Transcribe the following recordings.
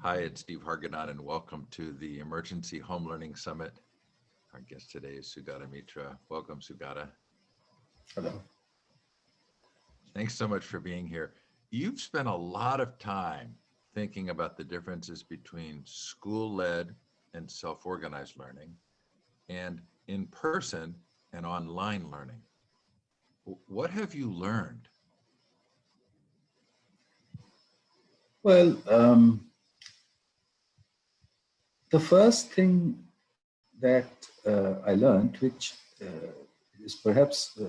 Hi, it's Steve Hargadon, and welcome to the Emergency Home Learning Summit. Our guest today is Sugata Mitra. Welcome, Sugata. Hello. Thanks so much for being here. You've spent a lot of time thinking about the differences between school-led and self-organized learning and in-person and online learning. What have you learned? Well, the first thing that I learned, which is perhaps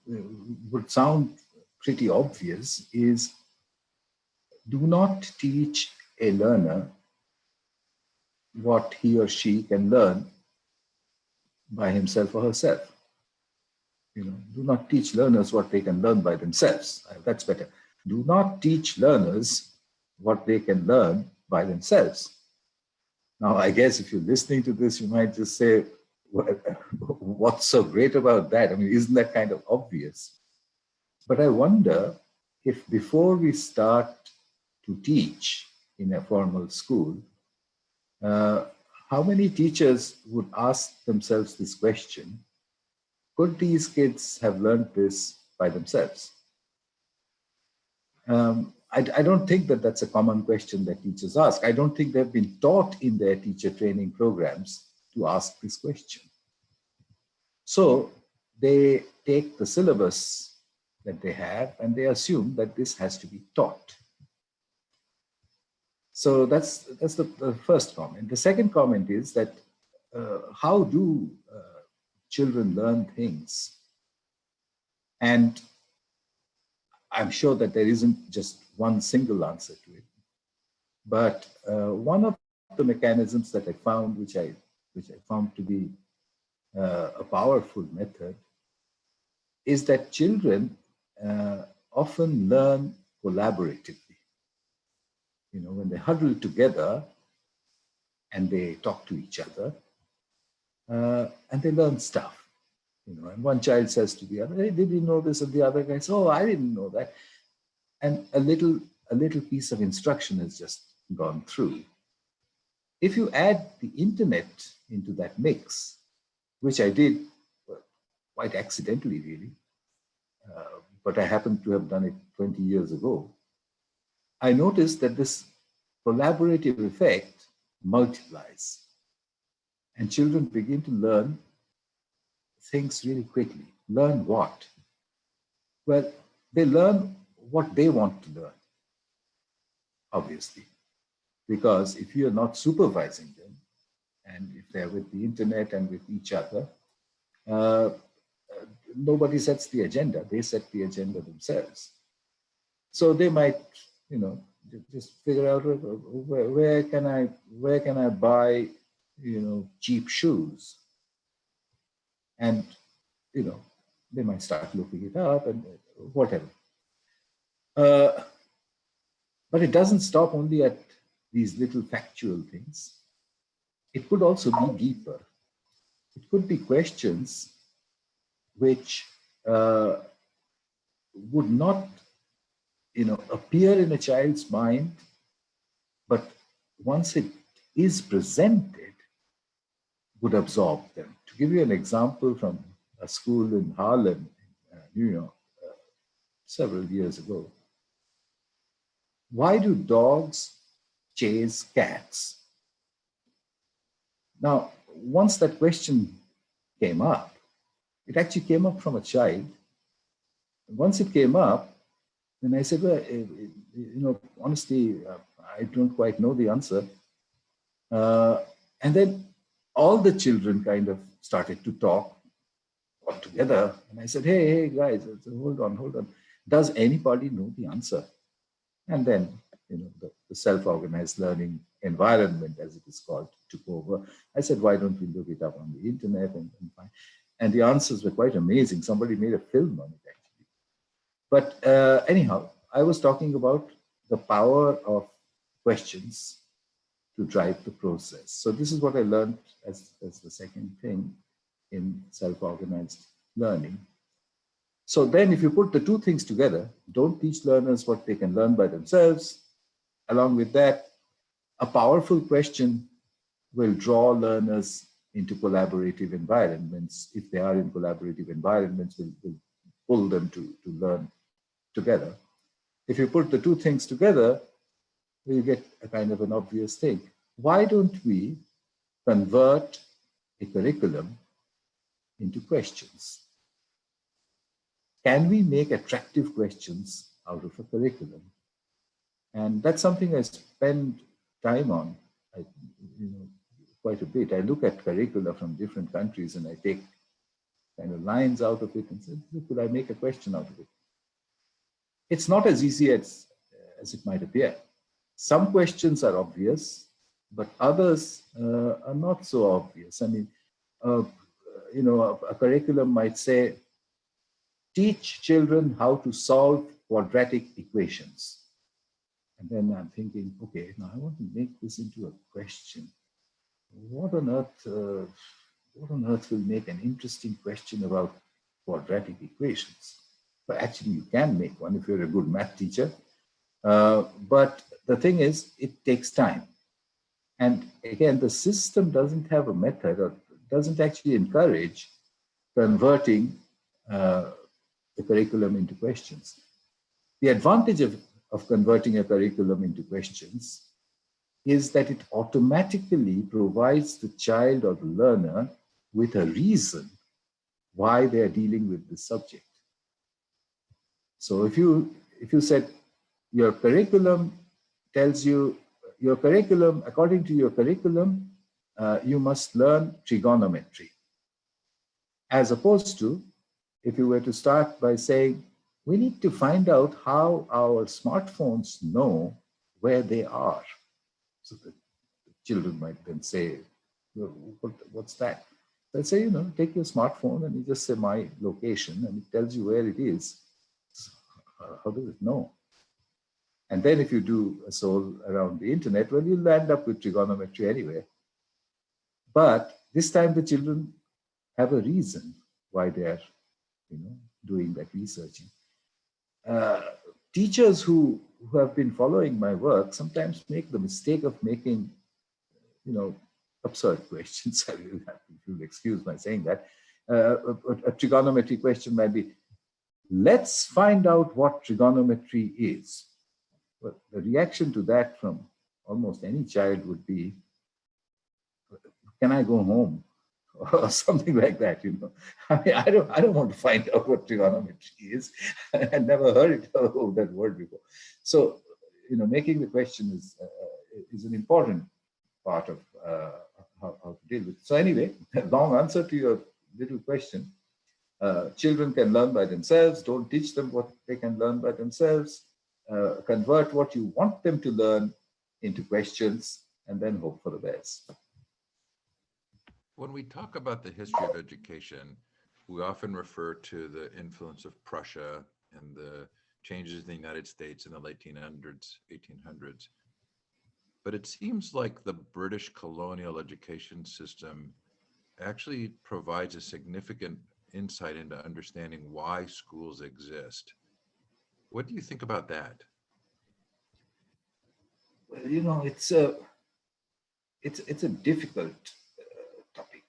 would sound pretty obvious, is do not teach a learner what he or she can learn by himself or herself. Do not teach learners what they can learn by themselves. That's better. Do not teach learners what they can learn by themselves. Now, I guess if you're listening to this, you might just say, what's so great about that? I mean, isn't that kind of obvious? But I wonder if before we start to teach in a formal school, how many teachers would ask themselves this question: could these kids have learned this by themselves? I don't think that that's a common question that teachers ask. I don't think they've been taught in their teacher training programs to ask this question. So they take the syllabus that they have and they assume that this has to be taught. So that's the first comment. The second comment is that how do children learn things? And I'm sure that there isn't just one single answer to it. But one of the mechanisms that I found, which I found to be a powerful method, is that children often learn collaboratively. When they huddle together and they talk to each other and they learn stuff. And one child says to the other, "Hey, did you know this?" And the other guy says, "Oh, I didn't know that." And a little piece of instruction has just gone through. If you add the internet into that mix, which I did quite accidentally, really, but I happened to have done it 20 years ago, I noticed that this collaborative effect multiplies. And children begin to learn things really quickly. Learn what? Well, they learn what they want to learn, obviously. Because if you're not supervising them, and if they're with the internet and with each other, nobody sets the agenda. They set the agenda themselves. So they might, just figure out where can I buy, cheap shoes, and they might start looking it up and whatever. But it doesn't stop only at these little factual things. It could also be deeper. It could be questions which would not, appear in a child's mind, but once it is presented, would absorb them. To give you an example from a school in Harlem, New York, several years ago, why do dogs chase cats? Now, once that question came up, it actually came up from a child. And once it came up, then I said, well, honestly, I don't quite know the answer. And then all the children kind of started to talk all together. And I said, hey, guys, hold on. Does anybody know the answer? And then, the self-organized learning environment, as it is called, took over. I said, why don't we look it up on the internet and find? And the answers were quite amazing. Somebody made a film on it, actually. But anyhow, I was talking about the power of questions to drive the process. So this is what I learned as the second thing in self-organized learning. So then if you put the two things together, don't teach learners what they can learn by themselves, along with that, a powerful question will draw learners into collaborative environments. If they are in collaborative environments, will pull them to learn together. If you put the two things together, you get a kind of an obvious thing. Why don't we convert a curriculum into questions? Can we make attractive questions out of a curriculum? And that's something I spend time on, quite a bit. I look at curricula from different countries and I take kind of lines out of it and say, could I make a question out of it? It's not as easy as it might appear. Some questions are obvious, but others are not so obvious. I mean, a curriculum might say, teach children how to solve quadratic equations. And then I'm thinking, okay, now I want to make this into a question. What on earth will make an interesting question about quadratic equations? But actually, you can make one if you're a good math teacher. But the thing is, it takes time. And again, the system doesn't have a method or doesn't actually encourage converting the curriculum into questions. The advantage of converting a curriculum into questions is that it automatically provides the child or the learner with a reason why they are dealing with the subject. So if you said your curriculum tells you, according to your curriculum, you must learn trigonometry. As opposed to, if you were to start by saying, we need to find out how our smartphones know where they are. So the children might then say, what's that? They'll say, take your smartphone and you just say my location and it tells you where it is. How does it know? And then if you do a soul around the internet, well, you'll end up with trigonometry anyway. But this time the children have a reason why they're, doing that researching. Teachers who have been following my work sometimes make the mistake of making, absurd questions. If you'll excuse my saying that. A trigonometry question might be, let's find out what trigonometry is. But the reaction to that from almost any child would be, can I go home? Or something like that, I mean, I don't want to find out what trigonometry is. I never heard of that word before. So, making the question is an important part of how to deal with it. So anyway, long answer to your little question. Children can learn by themselves. Don't teach them what they can learn by themselves. Convert what you want them to learn into questions and then hope for the best. When we talk about the history of education, we often refer to the influence of Prussia and the changes in the United States in the late 1800s. But it seems like the British colonial education system actually provides a significant insight into understanding why schools exist. What do you think about that? Well, it's a difficult topic.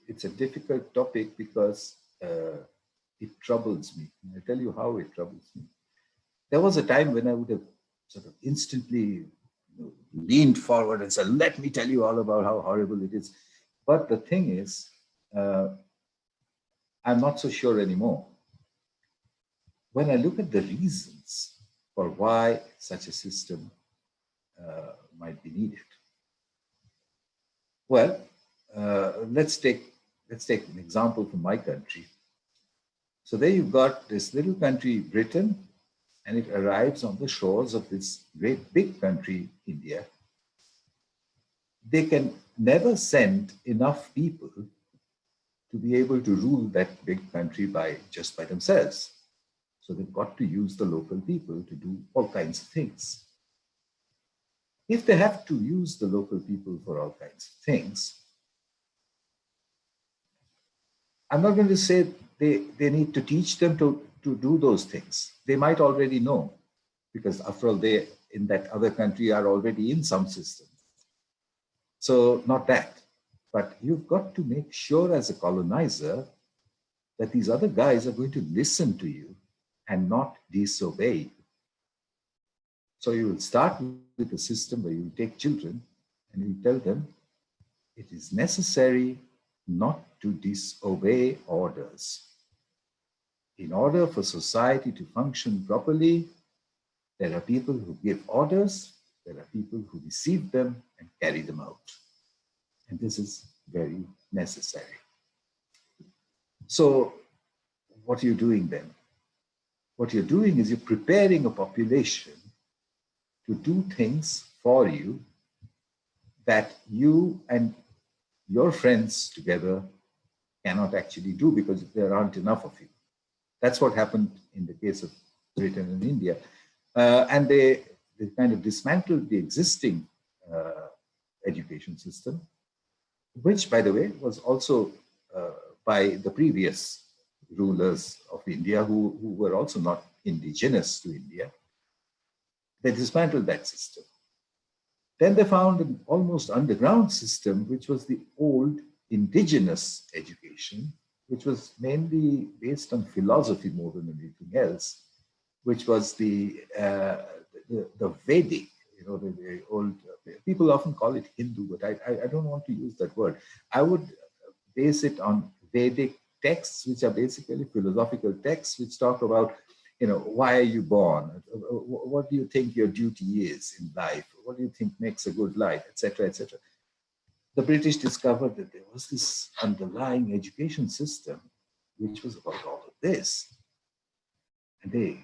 It's a difficult topic because it troubles me. And I'll tell you how it troubles me. There was a time when I would have sort of instantly leaned forward and said, let me tell you all about how horrible it is. But the thing is, I'm not so sure anymore. When I look at the reasons for why such a system might be needed. Well, let's take an example from my country. So there you've got this little country, Britain, and it arrives on the shores of this great big country, India. They can never send enough people to be able to rule that big country just by themselves. So they've got to use the local people to do all kinds of things. If they have to use the local people for all kinds of things, I'm not going to say they need to teach them to do those things. They might already know, because after all, they in that other country are already in some system. So not that. But you've got to make sure as a colonizer that these other guys are going to listen to you and not disobey you. So you will start with a system where you take children and you tell them it is necessary not to disobey orders. In order for society to function properly, there are people who give orders, there are people who receive them and carry them out. And this is very necessary. So what are you doing then? What you're doing is you're preparing a population to do things for you that you and your friends together cannot actually do because there aren't enough of you. That's what happened in the case of Britain and India. And they kind of dismantled the existing education system, which, by the way, was also by the previous rulers of India who were also not indigenous to India. They dismantled that system. Then they found an almost underground system, which was the old indigenous education, which was mainly based on philosophy more than anything else, which was the Vedic, the old, people often call it Hindu, but I don't want to use that word. I would base it on Vedic texts, which are basically philosophical texts, which talk about, why are you born? What do you think your duty is in life? What do you think makes a good life, etc., etc. The British discovered that there was this underlying education system which was about all of this. And they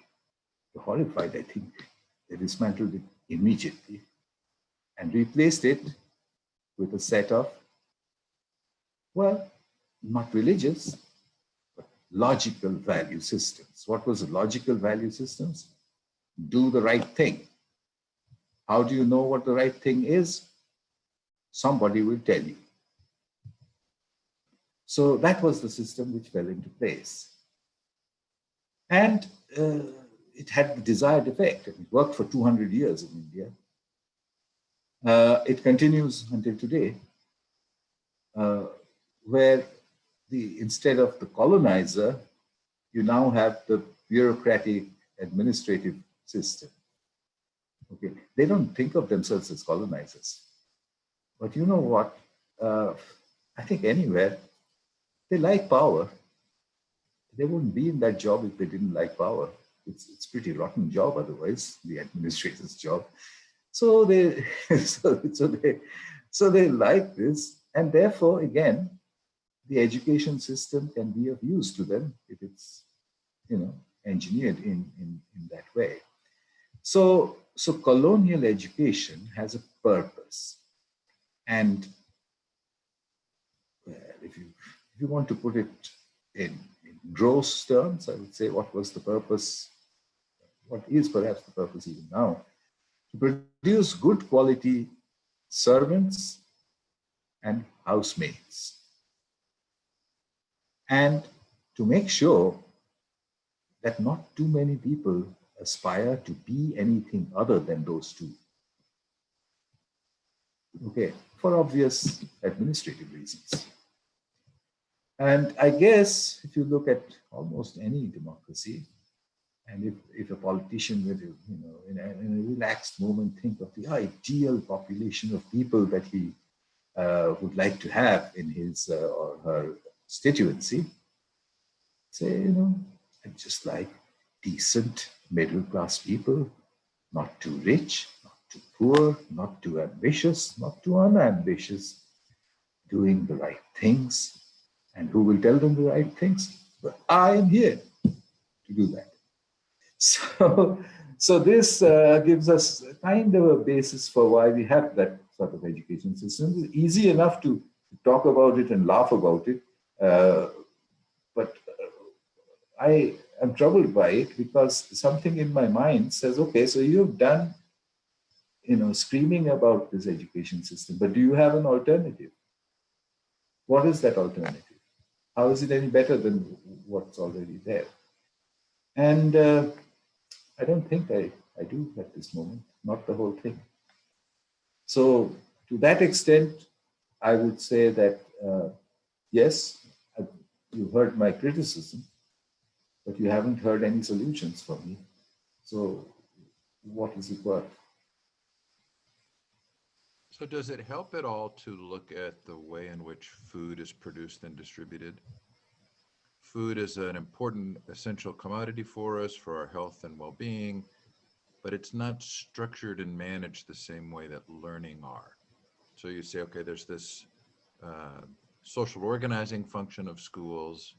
were horrified, I think. They dismantled it immediately and replaced it with a set of, well, not religious, but logical value systems. What was the logical value systems? Do the right thing. How do you know what the right thing is? Somebody will tell you. So that was the system which fell into place. And it had the desired effect. It worked for 200 years in India. It continues until today, where instead of the colonizer, you now have the bureaucratic administrative system. Okay, they don't think of themselves as colonizers. But you know what? I think anywhere, they like power. They wouldn't be in that job if they didn't like power. It's a pretty rotten job otherwise, the administrator's job. So they, so they like this, and therefore, again, the education system can be of use to them if it's, engineered in that way. So colonial education has a purpose, and if you want to put it in gross terms, I would say what was the purpose? What is perhaps the purpose even now? To produce good quality servants and housemaids, and to make sure that not too many people aspire to be anything other than those two. Okay, for obvious administrative reasons. And I guess if you look at almost any democracy, and if a politician would, in a relaxed moment, think of the ideal population of people that he would like to have in his or her constituency, say, I'd just like decent middle-class people, not too rich, not too poor, not too ambitious, not too unambitious, doing the right things. And who will tell them the right things? But I am here to do that. So this gives us kind of a basis for why we have that sort of education system. It's easy enough to talk about it and laugh about it, but I am troubled by it because something in my mind says, okay, so you've done, screaming about this education system, but do you have an alternative? What is that alternative? How is it any better than what's already there? And I don't think I do at this moment. not the whole thing. So to that extent, I would say that yes, you heard my criticism, but you haven't heard any solutions from me. So what is it worth? So, does it help at all to look at the way in which food is produced and distributed? Food is an important essential commodity for us for our health and well being, but it's not structured and managed the same way that learning are. So, you say, okay, there's this uh, social organizing function of schools,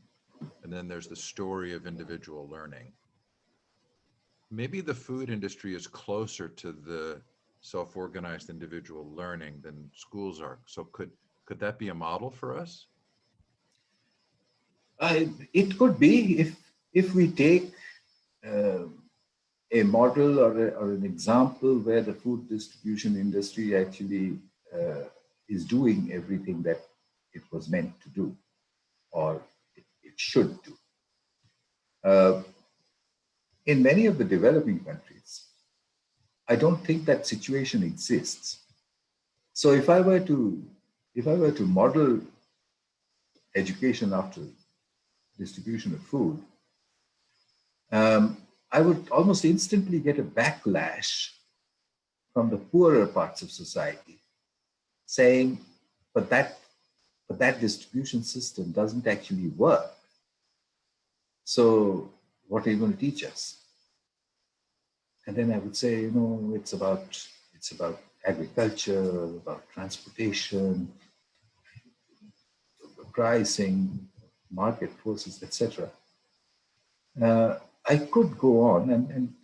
and then there's the story of individual learning. Maybe the food industry is closer to the self-organized individual learning than schools are. So could that be a model for us? It could be if we take uh, a model or an example where the food distribution industry actually is doing everything that it was meant to do or it should do. Uh, in many of the developing countries, I don't think that situation exists. So if I were to model education after distribution of food, um, I would almost instantly get a backlash from the poorer parts of society saying, but that but that distribution system doesn't actually work. So what are you going to teach us? And then I would say, it's about agriculture, about transportation, pricing, market forces, etc. I could go on, and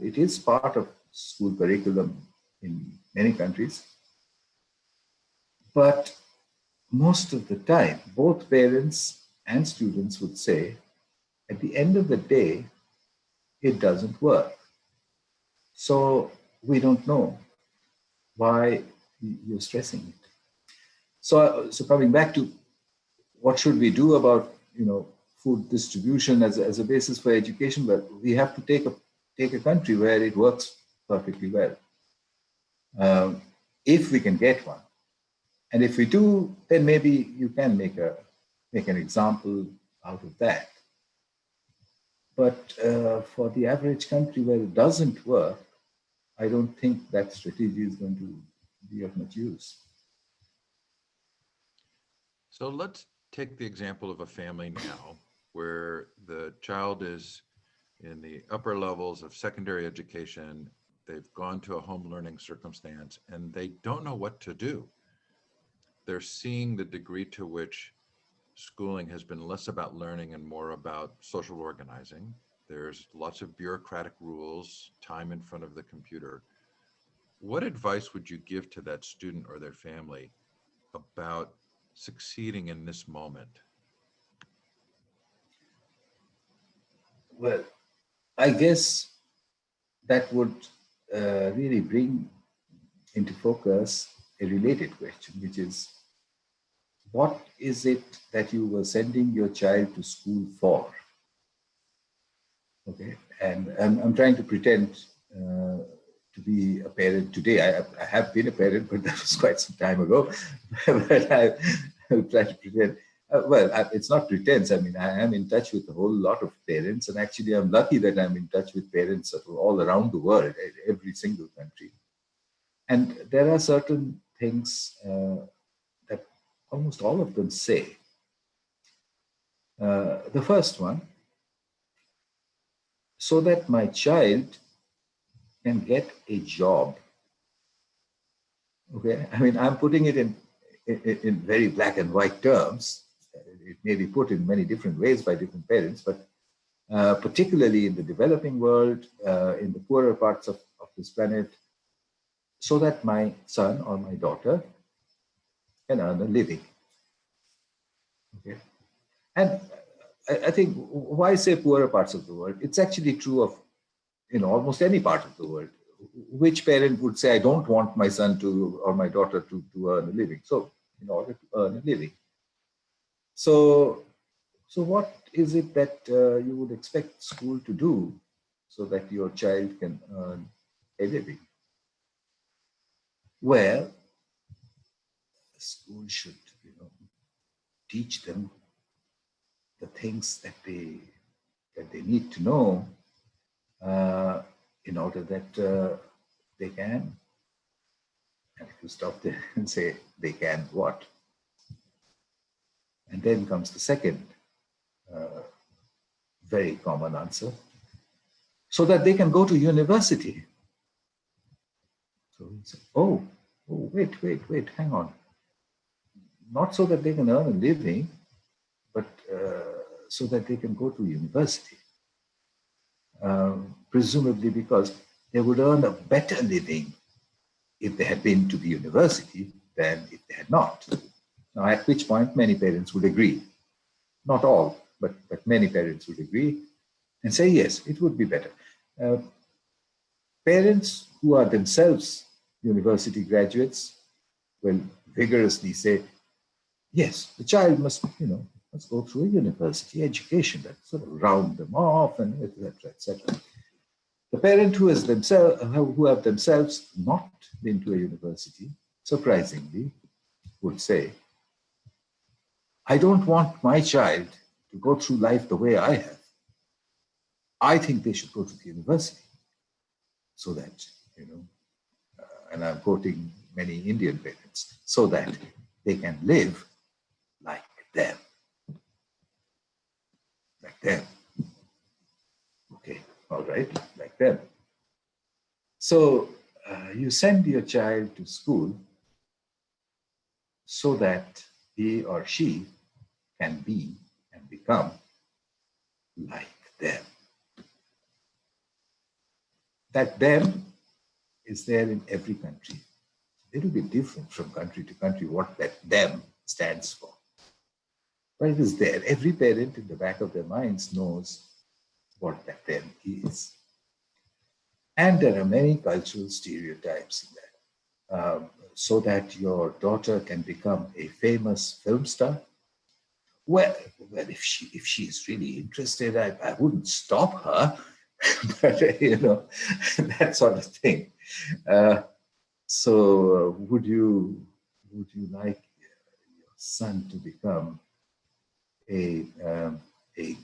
it is part of school curriculum in many countries, but most of the time, both parents and students would say, at the end of the day, it doesn't work. So we don't know why you're stressing it. So coming back to what should we do about food distribution as a basis for education, but we have to take a country where it works perfectly well. If we can get one, and if we do, then maybe you can make an example out of that. But for the average country where it doesn't work, I don't think that strategy is going to be of much use. So let's take the example of a family now where the child is in the upper levels of secondary education. They've gone to a home learning circumstance and they don't know what to do. They're seeing the degree to which schooling has been less about learning and more about social organizing. There's lots of bureaucratic rules, time in front of the computer. What advice would you give to that student or their family about succeeding in this moment? Well, I guess that would really bring into focus a related question, which is what is it that you were sending your child to school for? Okay, and I'm trying to pretend to be a parent today. I have been a parent, but that was quite some time ago. But I try to pretend. It's not pretense. I mean, I am in touch with a whole lot of parents, and actually, I'm lucky that I'm in touch with parents all around the world, every single country. And there are certain things that almost all of them say. The first one, so that my child can get a job. Okay, I mean, I'm putting it in very black and white terms. It may be put in many different ways by different parents, but particularly in the developing world, in the poorer parts of this planet, so that my son or my daughter can earn a living. Okay, and I think why say poorer parts of the world? It's actually true of almost any part of the world. Which parent would say, I don't want my son to or my daughter to earn a living? So, in order to earn a living. So, so what is it that you would expect school to do so that your child can earn a living? where the school should, teach them the things that they need to know uh, in order that they can. And if you stop there and say they can what, and then comes the second very common answer, so that they can go to university. So you say, wait, hang on. Not so that they can earn a living, but so that they can go to university. Presumably because they would earn a better living if they had been to the university than if they had not. Now, at which point many parents would agree. Not all, but many parents would agree and say, yes, it would be better. Parents who are themselves university graduates will vigorously say, yes, the child must, must go through a university education that sort of round them off and etc. etc. The parent who have themselves not been to a university, surprisingly, would say, I don't want my child to go through life the way I have. I think they should go to the university so that, and I'm quoting many Indian parents, so that they can live like them. Like them. Okay, all right, like them. So you send your child to school so that he or she can be and become like them. That them is there in every country. It will be different from country to country what that them stands for. But it is there. Every parent in the back of their minds knows what that them is. And there are many cultural stereotypes in that. So that your daughter can become a famous film star. Well, if she's really interested, I wouldn't stop her, but that sort of thing. So, would you like your son to become a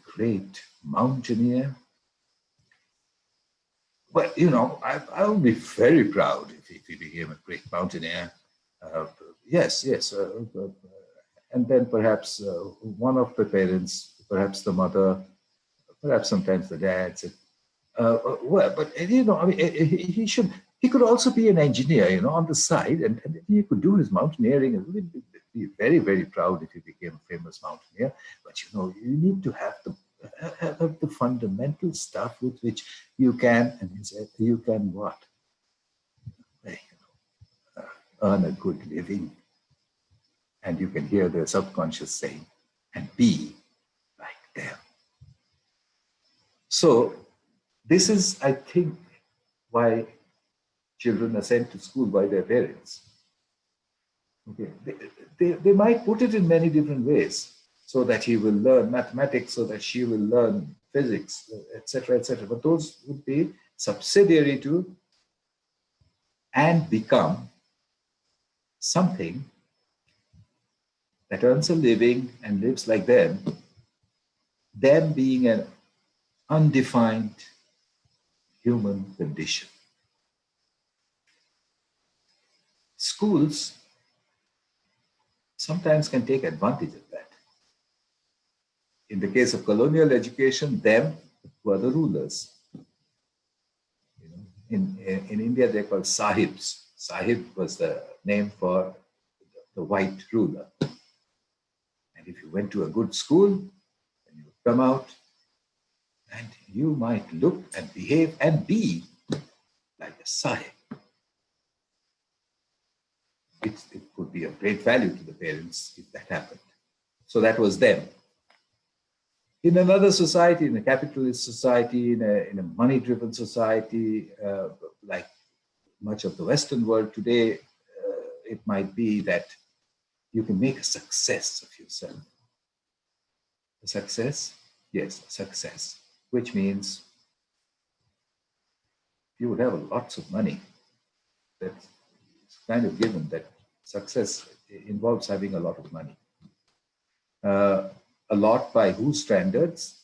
great mountaineer? Well, I would be very proud if he became a great mountaineer. Uh, yes. And then perhaps one of the parents, perhaps the mother, perhaps sometimes the dad said, well, but I mean, he could also be an engineer, on the side, and he could do his mountaineering, and we'd be very, very proud if he became a famous mountaineer. But you need to have the fundamental stuff with which you can, and he said, you can what? Earn a good living. And you can hear the subconscious saying, and be like them. So this is, I think, why children are sent to school by their parents. Okay, they might put it in many different ways, so that he will learn mathematics, so that she will learn physics, etc., etc. But those would be subsidiary to and become something that earns a living and lives like them being an undefined human condition. Schools sometimes can take advantage of that. In the case of colonial education, them were the rulers. In India, they're called sahibs. Sahib was the name for the white ruler. And if you went to a good school, then you would come out and you might look and behave and be like a sahib. It could be of great value to the parents if that happened. So that was them. In another society, in a capitalist society, in a money-driven society, like much of the Western world today, it might be that you can make a success of yourself. A success? Yes, a success, which means you would have lots of money. That's kind of given that success involves having a lot of money. Uh, a lot by whose standards?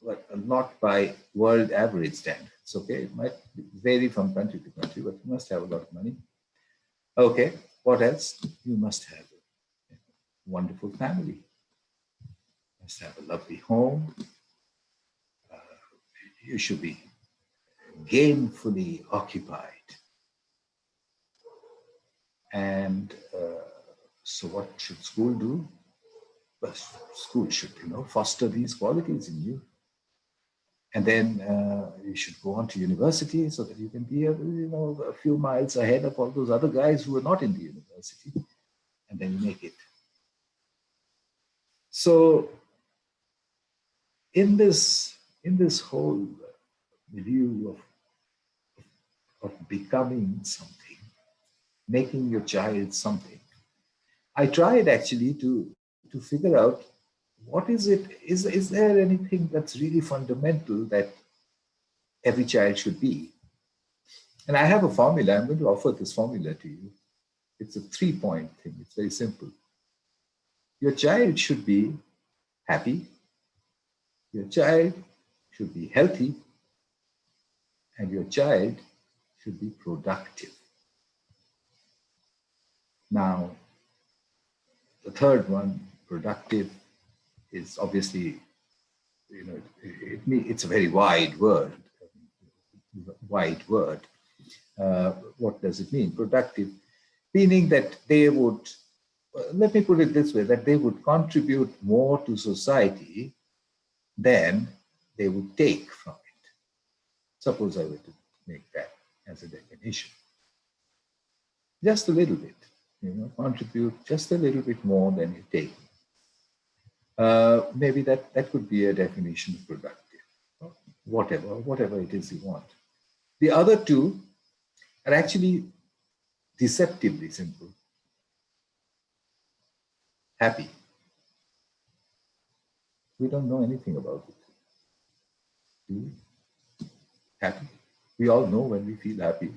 But a lot by world average standards. Okay, it might vary from country to country, but you must have a lot of money. Okay, what else? You must have a wonderful family. You must have a lovely home. You should be gainfully occupied. And so, what should school do? Well, school should, foster these qualities in you. And then you should go on to university so that you can be, a few miles ahead of all those other guys who are not in the university, and then you make it. So, in this whole milieu of becoming something, making your child something, I tried actually to figure out what is it. Is there anything that's really fundamental that every child should be? And I have a formula. I'm going to offer this formula to you. It's a 3-point thing. It's very simple. Your child should be happy. Your child should be healthy. And your child should be productive. Now, the third one, productive, is obviously, it's a very wide word. What does it mean? Productive, meaning that they would, let me put it this way, that they would contribute more to society than they would take from it. Suppose I were to make that as a definition. Just a little bit, contribute just a little bit more than you take. Maybe that could be a definition of productive, whatever it is you want. The other two are actually deceptively simple. Happy. We don't know anything about it. Do we? Happy. We all know when we feel happy.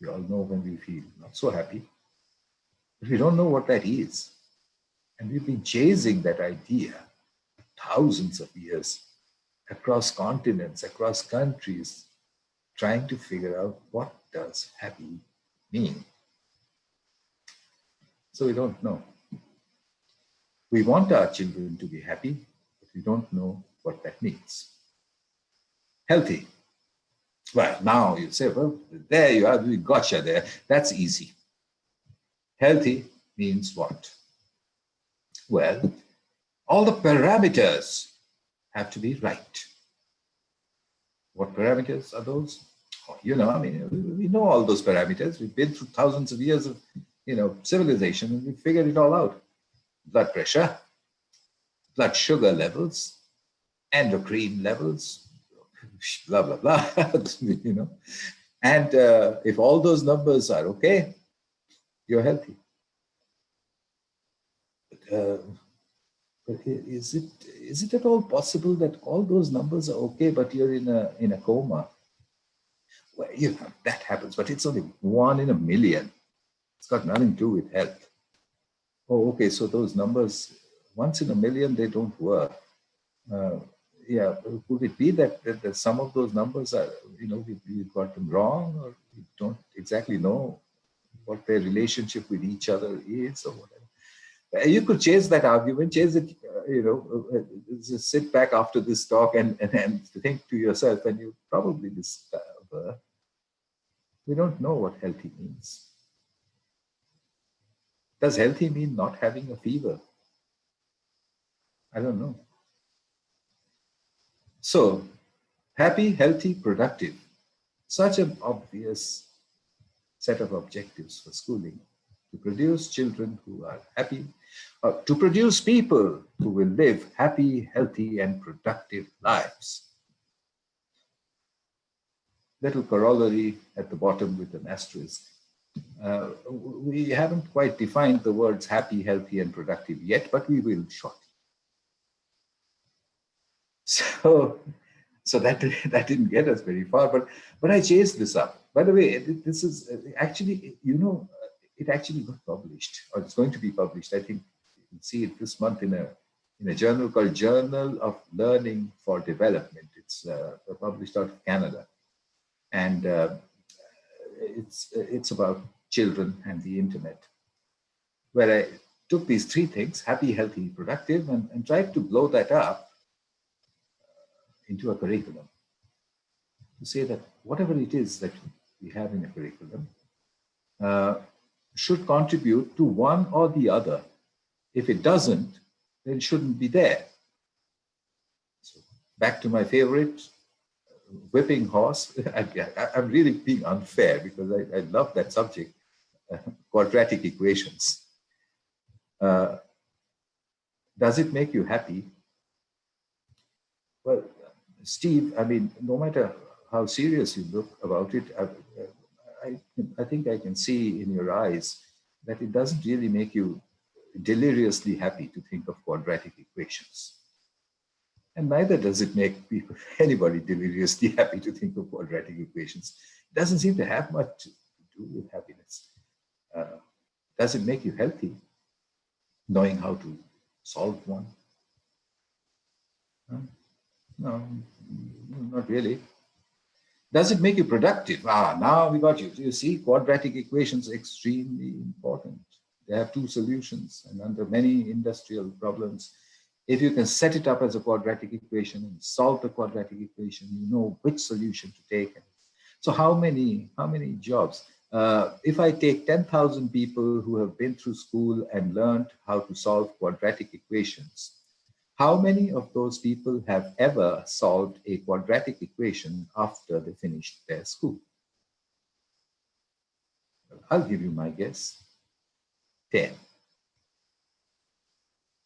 We all know when we feel not so happy. But we don't know what that is. And we've been chasing that idea thousands of years across continents, across countries, trying to figure out what does happy mean. So we don't know. We want our children to be happy, but we don't know what that means. Healthy. Well, now you say, well, there you are, we gotcha there. That's easy. Healthy means what? Well, all the parameters have to be right. What parameters are those? Oh, we know all those parameters. We've been through thousands of years of, civilization, and we figured it all out. Blood pressure, blood sugar levels, endocrine levels, blah, blah, blah, And if all those numbers are okay, you're healthy. But is it at all possible that all those numbers are okay, but you're in a coma? Well, that happens, but it's only 1 in a million. It's got nothing to do with health. Oh, okay, so those numbers, once in a million, they don't work. Could it be that some of those numbers are, we've got them wrong, or we don't exactly know what their relationship with each other is, or whatever? You could chase that argument, chase it, just sit back after this talk and think to yourself, and you probably discover we don't know what healthy means. Does healthy mean not having a fever? I don't know. So, happy, healthy, productive. Such an obvious set of objectives for schooling. To produce children who are happy, to produce people who will live happy, healthy, and productive lives. Little corollary at the bottom with an asterisk. We haven't quite defined the words happy, healthy, and productive yet, but we will shortly. So that didn't get us very far, but I chased this up. By the way, this is actually, it actually got published, or it's going to be published. I think you can see it this month in a journal called Journal of Learning for Development. It's published out of Canada, and it's about children and the internet, where I took these three things: happy, healthy, productive, and tried to blow that up into a curriculum to say that whatever it is that we have in a curriculum uh, should contribute to one or the other. If it doesn't, then it shouldn't be there. So back to my favorite whipping horse. I'm really being unfair because I love that subject, quadratic equations. Uh, does it make you happy? Well, Steve, I mean, no matter how serious you look about it, I think I can see in your eyes that it doesn't really make you deliriously happy to think of quadratic equations. And neither does it make people, anybody deliriously happy to think of quadratic equations. It doesn't seem to have much to do with happiness. Does it make you healthy, knowing how to solve one? No, not really. Does it make you productive? Now we got you. You see, quadratic equations are extremely important. They have two solutions, and under many industrial problems, if you can set it up as a quadratic equation and solve the quadratic equation, you know which solution to take. So how many jobs? If I take 10,000 people who have been through school and learned how to solve quadratic equations, how many of those people have ever solved a quadratic equation after they finished their school? Well, I'll give you my guess, 10.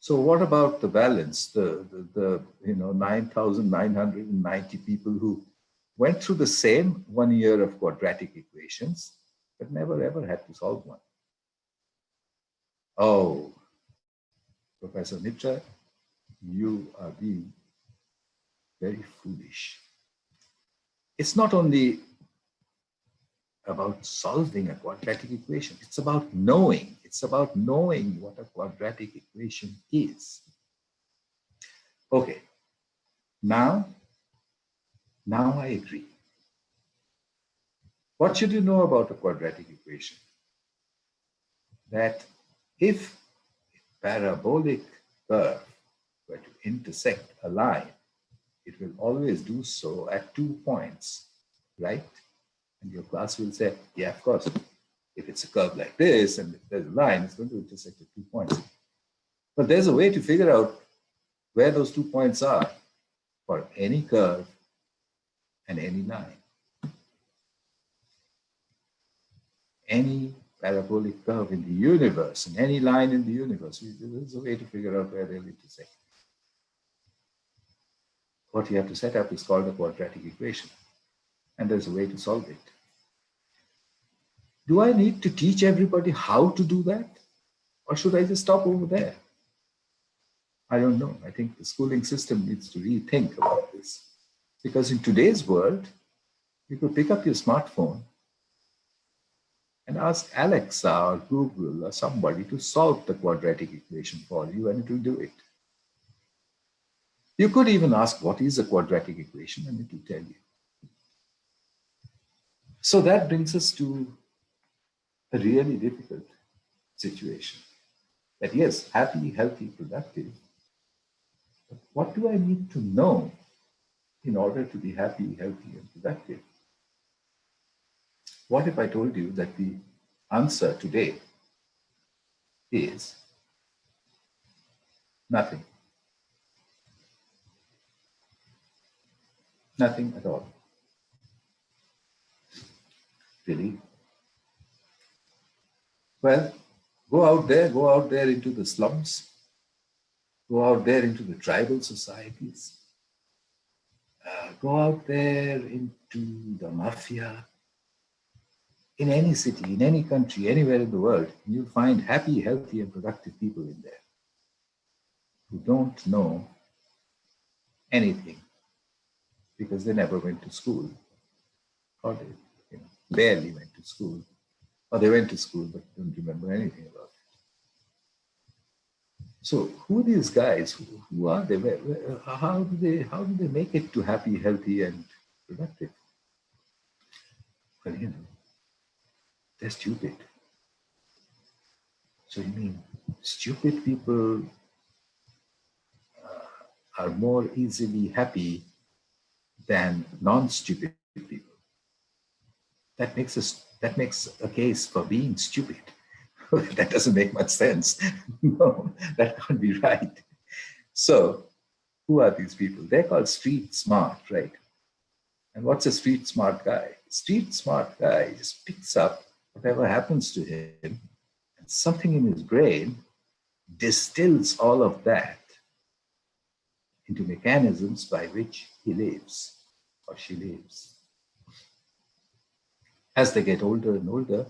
So what about the balance, the 9,990 people who went through the same 1 year of quadratic equations, but never ever had to solve one? Oh, Professor Mitra, you are being very foolish. It's not only about solving a quadratic equation, it's about knowing. It's about knowing what a quadratic equation is. Okay, now I agree. What should you know about a quadratic equation? That if a parabolic curve were to intersect a line, it will always do so at 2 points, right? And your class will say, yeah, of course, if it's a curve like this and if there's a line, it's going to intersect at 2 points. But there's a way to figure out where those 2 points are for any curve and any line. Any parabolic curve in the universe and any line in the universe, there's a way to figure out where they'll intersect. What you have to set up is called a quadratic equation, and there's a way to solve it. Do I need to teach everybody how to do that? Or should I just stop over there? I don't know. I think the schooling system needs to rethink about this. Because in today's world, you could pick up your smartphone and ask Alexa or Google or somebody to solve the quadratic equation for you, and it will do it. You could even ask, what is a quadratic equation? And it will tell you. So that brings us to a really difficult situation. That yes, happy, healthy, productive. But what do I need to know in order to be happy, healthy, and productive? What if I told you that the answer today is nothing? Nothing at all. Really? Well, go out there into the slums, go out there into the tribal societies, go out there into the mafia. In any city, in any country, anywhere in the world, you'll find happy, healthy, and productive people in there who don't know anything because they never went to school, or they barely went to school. or they went to school but don't remember anything about it. So who are these guys? Who are they? How do they make it to happy, healthy, and productive? Well, they're stupid. So you mean stupid people are more easily happy than non-stupid people? That makes a case for being stupid. That doesn't make much sense. No, that can't be right. So who are these people? They're called street smart, right? And what's a street smart guy? Street smart guy just picks up whatever happens to him, and something in his brain distills all of that into mechanisms by which he lives or she lives. As they get older and older,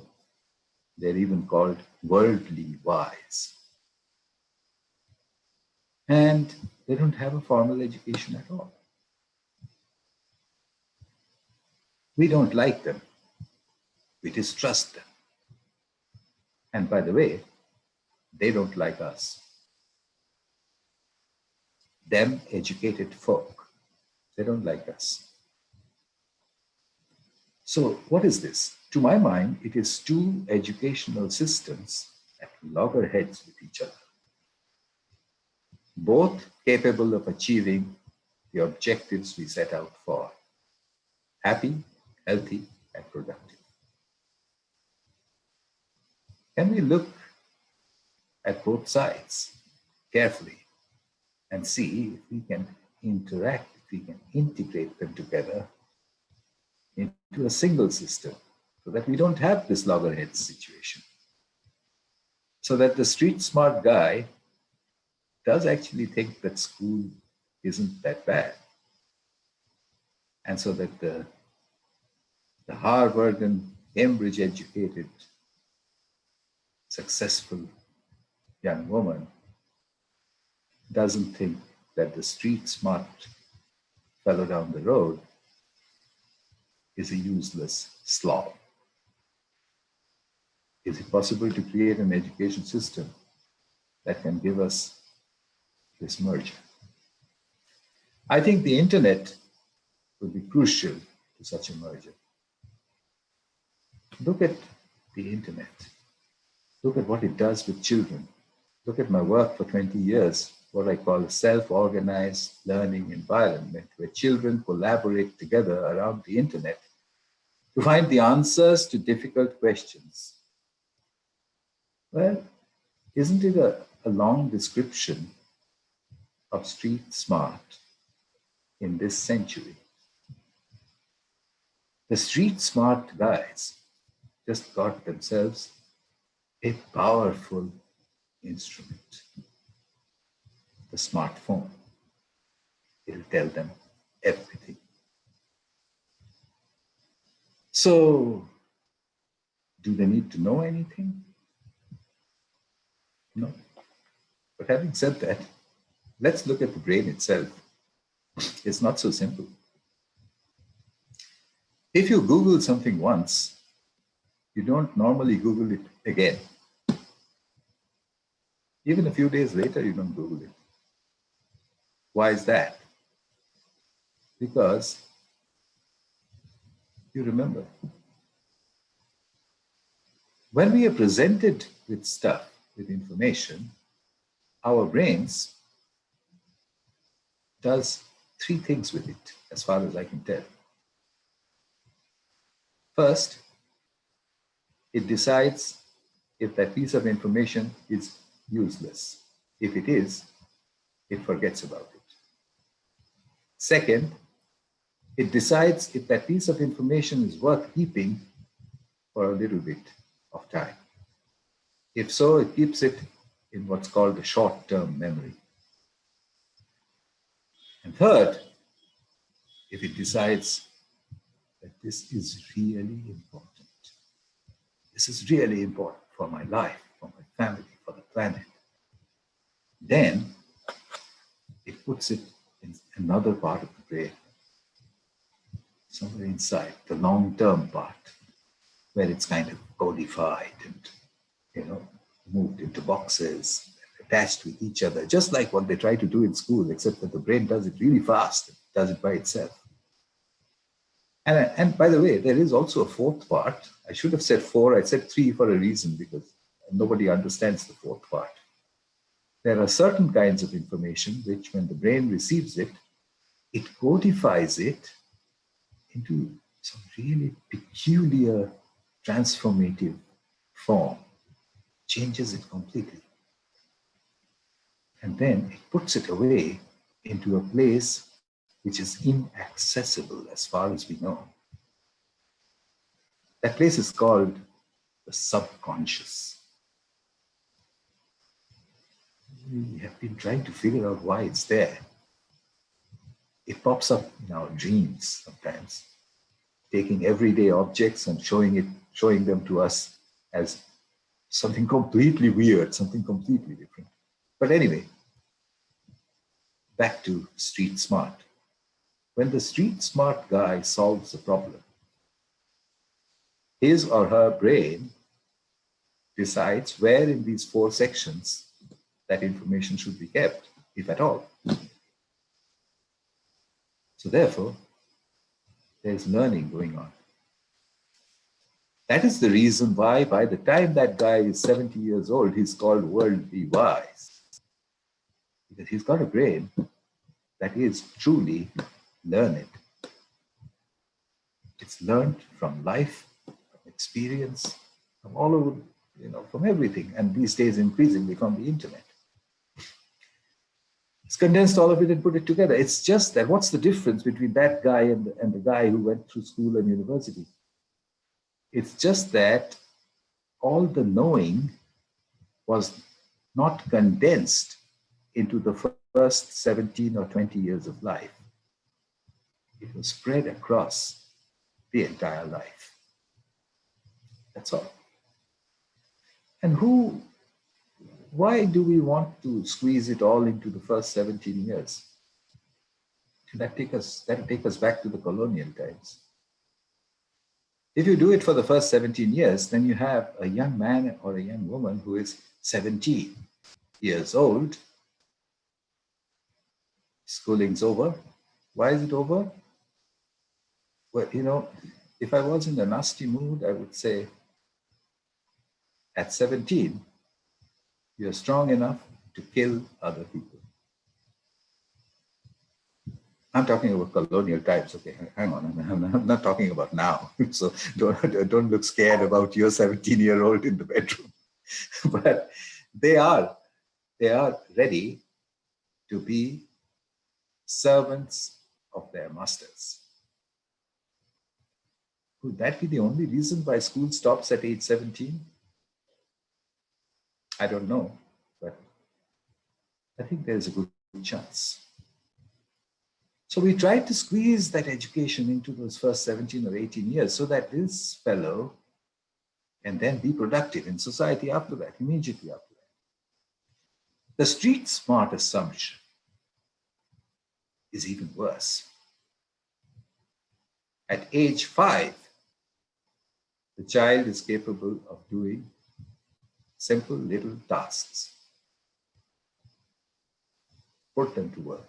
they're even called worldly wise. And they don't have a formal education at all. We don't like them. We distrust them. And by the way, they don't like us. Them educated folk, they don't like us. So, what is this? To my mind, it is two educational systems at loggerheads with each other, both capable of achieving the objectives we set out for: happy, healthy, and productive. Can we look at both sides carefully and see if we can interact, if we can integrate them together into a single system so that we don't have this loggerheads situation? So that the street smart guy does actually think that school isn't that bad. And so that the Harvard and Cambridge educated, successful young woman doesn't think that the street smart fellow down the road is a useless slob. Is it possible to create an education system that can give us this merger? I think the internet will be crucial to such a merger. Look at the internet. Look at what it does with children. Look at my work for 20 years, what I call a self-organized learning environment where children collaborate together around the internet to find the answers to difficult questions. Well, isn't it a long description of street smart in this century? The street smart guys just got themselves a powerful instrument, the smartphone. It'll tell them everything. So, do they need to know anything? No. But having said that, let's look at the brain itself. It's not so simple. If you Google something once, you don't normally Google it again. Even a few days later, you don't Google it. Why is that? Because you remember. When we are presented with stuff, with information, our brains does three things with it, as far as I can tell. First, it decides if that piece of information is useless. If it is, it forgets about it. Second, it decides if that piece of information is worth keeping for a little bit of time. If so, it keeps it in what's called the short-term memory. And third, if it decides that this is really important, this is really important for my life, for my family, for the planet, then it puts it in another part of the brain, somewhere inside, the long-term part, where it's kind of codified and, you know, moved into boxes, attached with each other, just like what they try to do in school, except that the brain does it really fast, it does it by itself. And by the way, there is also a fourth part. I should have said four, I said three for a reason, because nobody understands the fourth part. There are certain kinds of information which, when the brain receives it, it codifies it into some really peculiar transformative form, changes it completely. And then it puts it away into a place which is inaccessible as far as we know. That place is called the subconscious. We have been trying to figure out why it's there. It pops up in our dreams sometimes, taking everyday objects and showing them to us as something completely weird, something completely different. But anyway, back to street smart. When the street smart guy solves a problem, his or her brain decides where in these four sections that information should be kept, if at all. So therefore, there's learning going on. That is the reason why by the time that guy is 70 years old, he's called worldly wise. Because he's got a brain that is truly learned. It's learned from life, from experience, from all over, from everything. And these days, increasingly from the internet. It's condensed all of it and put it together. It's just that what's the difference between that guy and the guy who went through school and university? It's just that all the knowing was not condensed into the first 17 or 20 years of life. It was spread across the entire life. That's all. And why do we want to squeeze it all into the first 17 years? That'll take us back to the colonial times. If you do it for the first 17 years, then you have a young man or a young woman who is 17 years old. Schooling's over. Why is it over? Well, if I was in a nasty mood, I would say at 17, you're strong enough to kill other people. I'm talking about colonial times. Okay, hang on. I'm not talking about now. So don't look scared about your 17-year-old in the bedroom. But they are ready to be servants of their masters. Could that be the only reason why school stops at age 17? I don't know, but I think there's a good chance. So we tried to squeeze that education into those first 17 or 18 years so that this fellow can then be productive in society after that, immediately after that. The street smart assumption is even worse. At age 5, the child is capable of doing simple little tasks. Put them to work.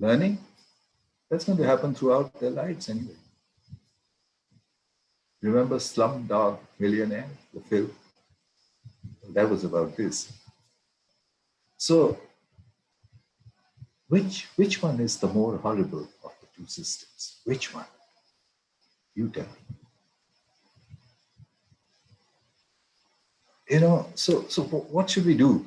Learning, that's going to happen throughout their lives anyway. Remember Slumdog Millionaire, the film? That was about this. So, which one is the more horrible of the two systems? Which one? You tell me. So what should we do?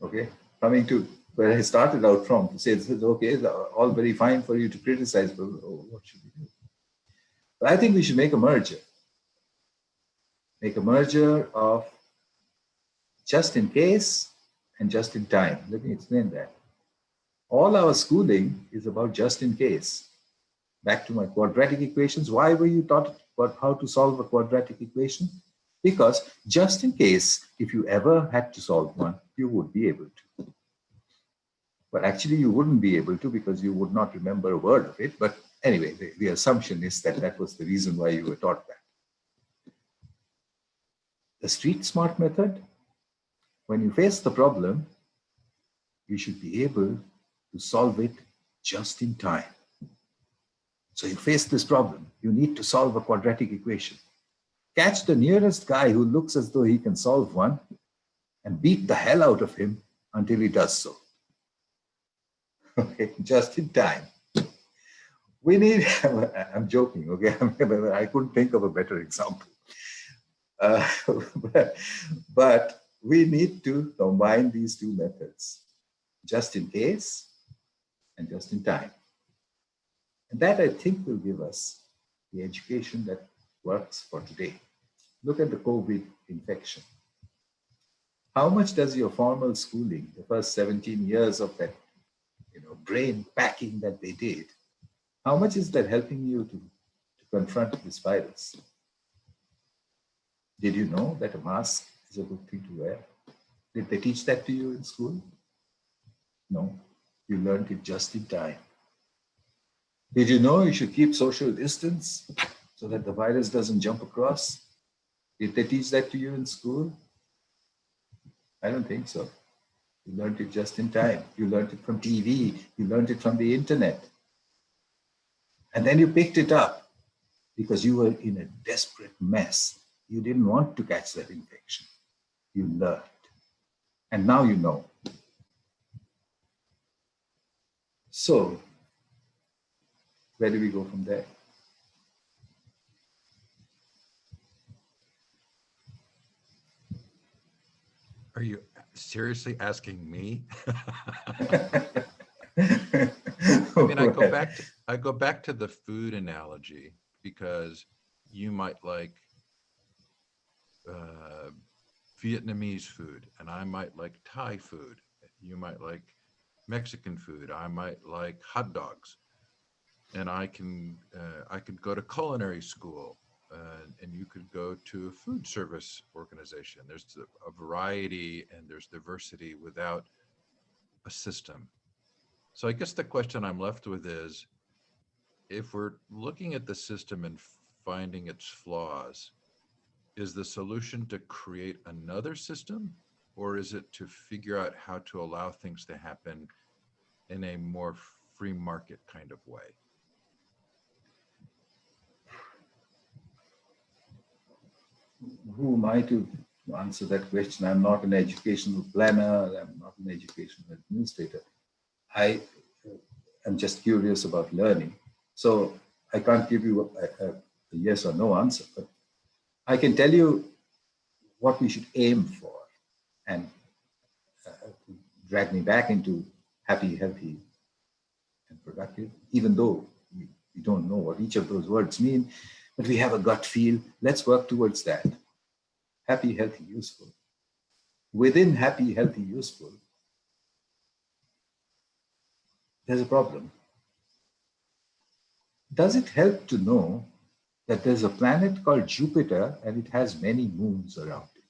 Okay, coming to where I started out from, to say, okay, it's all very fine for you to criticize, but what should we do? But I think we should make a merger. Make a merger of just in case and just in time. Let me explain that. All our schooling is about just in case. Back to my quadratic equations. Why were you taught about how to solve a quadratic equation? Because just in case, if you ever had to solve one, you would be able to. But actually, you wouldn't be able to because you would not remember a word of it. But Anyway, the assumption is that that was the reason why you were taught that. The street smart method, when you face the problem, you should be able to solve it just in time. So you face this problem, you need to solve a quadratic equation. Catch the nearest guy who looks as though he can solve one and beat the hell out of him until he does so. Okay, just in time. We need, I'm joking, okay? I couldn't think of a better example. Uh, but we need to combine these two methods, just in case and just in time. And that, I think, will give us the education that works for today. Look at the COVID infection. How much does your formal schooling, the first 17 years of that, brain packing that they did, how much is that helping you to confront this virus? Did you know that a mask is a good thing to wear? Did they teach that to you in school? No, you learned it just in time. Did you know you should keep social distance so that the virus doesn't jump across? Did they teach that to you in school? I don't think so. You learned it just in time. You learned it from TV. You learned it from the internet. And then you picked it up because you were in a desperate mess. You didn't want to catch that infection. You learned. And now you know. So, where do we go from there? Are you seriously asking me? I mean, I go back to the food analogy because you might like Vietnamese food and I might like Thai food. You might like Mexican food. I might like hot dogs. And I could go to culinary school, and you could go to a food service organization. There's a variety and there's diversity without a system. So I guess the question I'm left with is, if we're looking at the system and finding its flaws, is the solution to create another system, or is it to figure out how to allow things to happen in a more free market kind of way? Who am I to answer that question? I'm not an educational planner. I'm not an educational administrator. I am just curious about learning. So I can't give you a yes or no answer, but I can tell you what we should aim for and drag me back into happy, healthy, and productive, even though we don't know what each of those words mean, but we have a gut feel. Let's work towards that. Happy, healthy, useful. Within happy, healthy, useful, there's a problem. Does it help to know that there's a planet called Jupiter and it has many moons around it?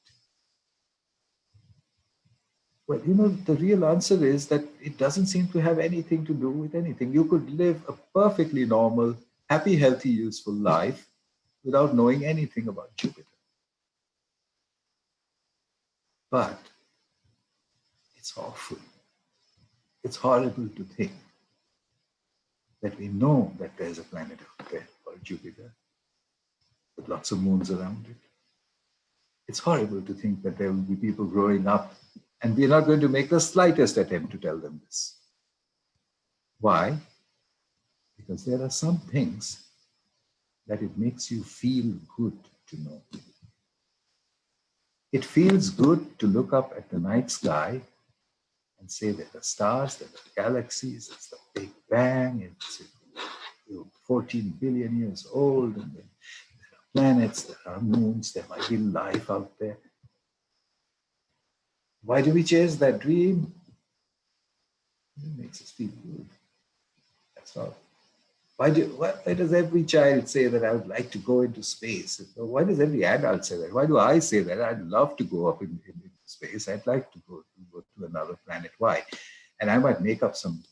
Well, the real answer is that it doesn't seem to have anything to do with anything. You could live a perfectly normal, happy, healthy, useful life without knowing anything about Jupiter. But it's awful. It's horrible to think that we know that there's a planet out there called Jupiter with lots of moons around it. It's horrible to think that there will be people growing up and we're not going to make the slightest attempt to tell them this. Why? Because there are some things that it makes you feel good to know. It feels good to look up at the night sky and say there are stars, there are galaxies, it's the Big Bang, it's 14 billion years old, and there are planets, there are moons, there might be life out there. Why do we chase that dream? It makes us feel good. That's all. Why does every child say that I would like to go into space? Why does every adult say that? Why do I say that? I'd love to go up into space. I'd like to go to another planet. Why? And I might make up some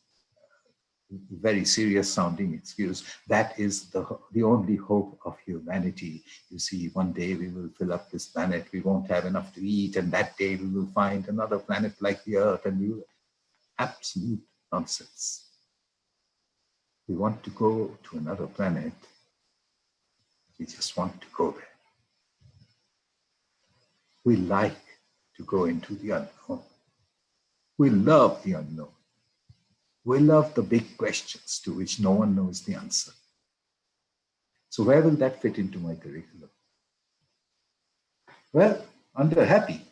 very serious sounding excuse. That is the only hope of humanity. You see, one day we will fill up this planet, we won't have enough to eat, and that day we will find another planet like the Earth, and we will. Absolute nonsense. We want to go to another planet. We just want to go there. We like to go into the unknown. We love the unknown. We love the big questions to which no one knows the answer. So where will that fit into my curriculum? Well, under happy.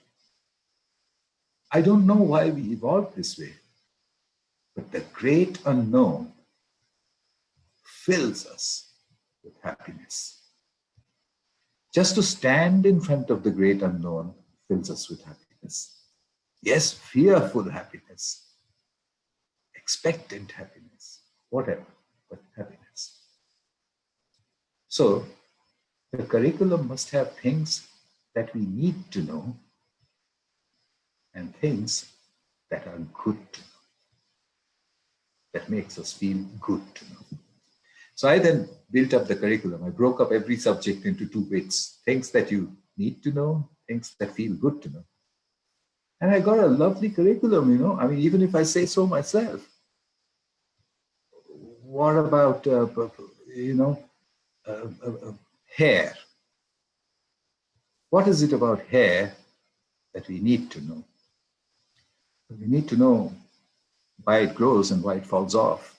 I don't know why we evolved this way, but the great unknown fills us with happiness. Just to stand in front of the great unknown fills us with happiness. Yes, fearful happiness, expectant happiness, whatever, but happiness. So the curriculum must have things that we need to know and things that are good to know, that makes us feel good to know. So I then built up the curriculum. I broke up every subject into 2 bits, things that you need to know, things that feel good to know. And I got a lovely curriculum, you know. I mean, even if I say so myself. What about, hair? What is it about hair that we need to know? We need to know why it grows and why it falls off.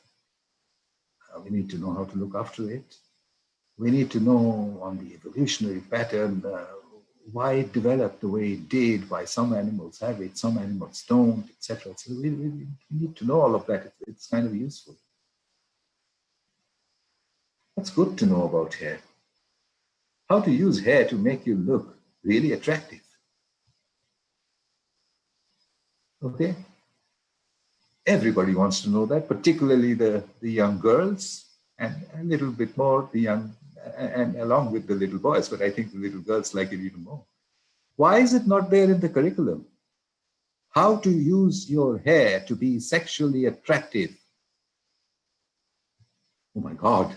We need to know how to look after it. We need to know on the evolutionary pattern why it developed the way it did, why some animals have it, some animals don't, etc. So we need to know all of that. It's kind of useful. What's good to know about hair? How to use hair to make you look really attractive. Okay? Everybody wants to know that, particularly the young girls, and a little bit more the young, and along with the little boys, but I think the little girls like it even more. Why is it not there in the curriculum? How to use your hair to be sexually attractive. Oh my God.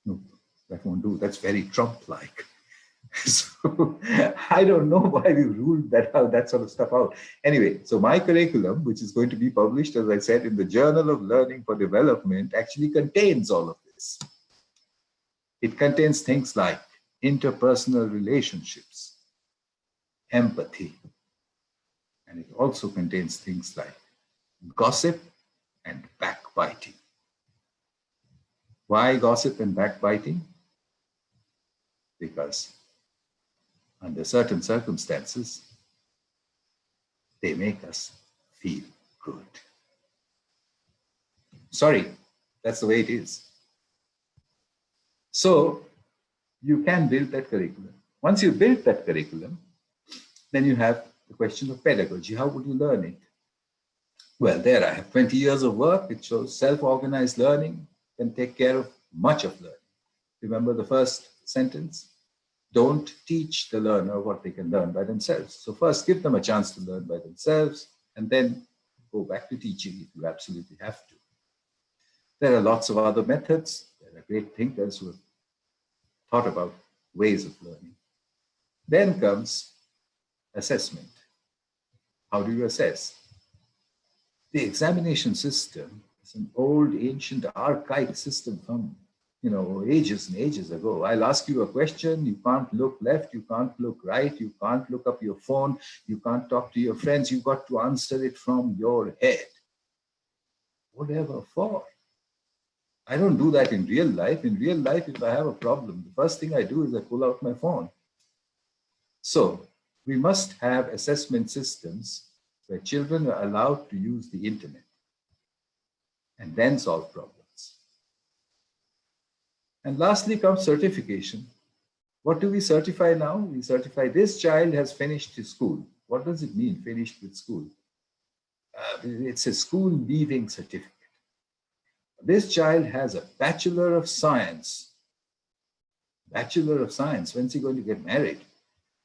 No, that won't do. That's very Trump-like. So I don't know why we ruled that sort of stuff out. Anyway, so my curriculum, which is going to be published, as I said, in the Journal of Learning for Development, actually contains all of this. It contains things like interpersonal relationships, empathy, and it also contains things like gossip and backbiting. Why gossip and backbiting? Because under certain circumstances, they make us feel good. Sorry, that's the way it is. So you can build that curriculum. Once you build that curriculum, then you have the question of pedagogy. How would you learn it? Well, there I have 20 years of work. It shows self-organized learning can take care of much of learning. Remember the first sentence? Don't teach the learner what they can learn by themselves. So first give them a chance to learn by themselves, and then go back to teaching if you absolutely have to. There are lots of other methods. There are great thinkers who have thought about ways of learning. Then comes assessment. How do you assess? The examination system is an old, ancient, archaic system from ages and ages ago. I'll ask you a question, you can't look left, you can't look right, you can't look up your phone, you can't talk to your friends, you've got to answer it from your head. Whatever for? I don't do that in real life. In real life, if I have a problem, the first thing I do is I pull out my phone. So we must have assessment systems where children are allowed to use the internet and then solve problems. And lastly comes certification. What do we certify now? We certify this child has finished his school. What does it mean, finished with school? It's a school leaving certificate. This child has a Bachelor of Science. Bachelor of Science, when's he going to get married?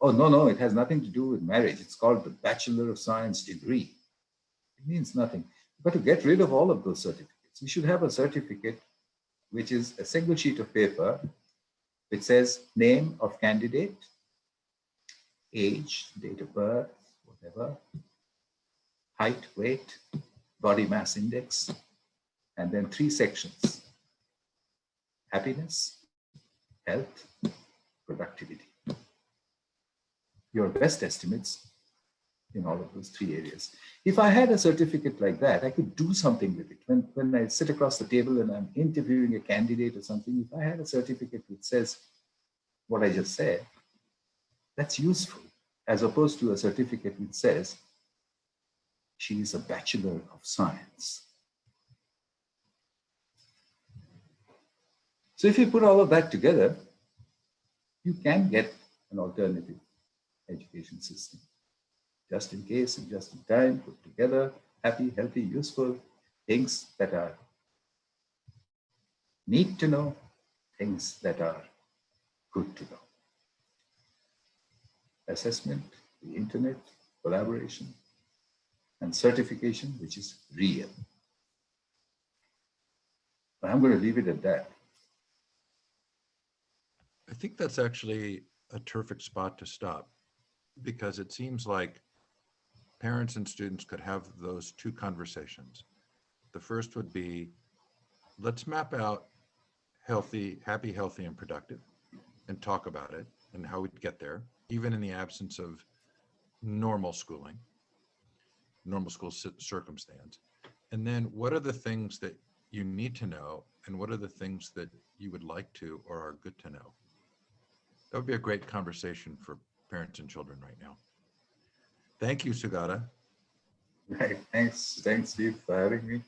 Oh, no, it has nothing to do with marriage. It's called the Bachelor of Science degree. It means nothing. But to get rid of all of those certificates, we should have a certificate which is a single sheet of paper which says name of candidate, age, date of birth, whatever, height, weight, body mass index, and then 3 sections: happiness, health, productivity. Your best estimates in all of those 3 areas. If I had a certificate like that, I could do something with it. When I sit across the table and I'm interviewing a candidate or something, if I had a certificate which says what I just said, that's useful, as opposed to a certificate which says she is a Bachelor of Science. So if you put all of that together, you can get an alternative education system. Just in case and just in time, put together, happy, healthy, useful things that are need to know, things that are good to know. Assessment, the internet, collaboration, and certification, which is real. But I'm going to leave it at that. I think that's actually a terrific spot to stop, because it seems like parents and students could have those two conversations. The first would be, let's map out healthy, happy, healthy, and productive, and talk about it and how we'd get there, even in the absence of normal schooling, normal school circumstance. And then what are the things that you need to know, and what are the things that you would like to or are good to know? That would be a great conversation for parents and children right now. Thank you, Sugata. Right. Thanks, Steve, for having me.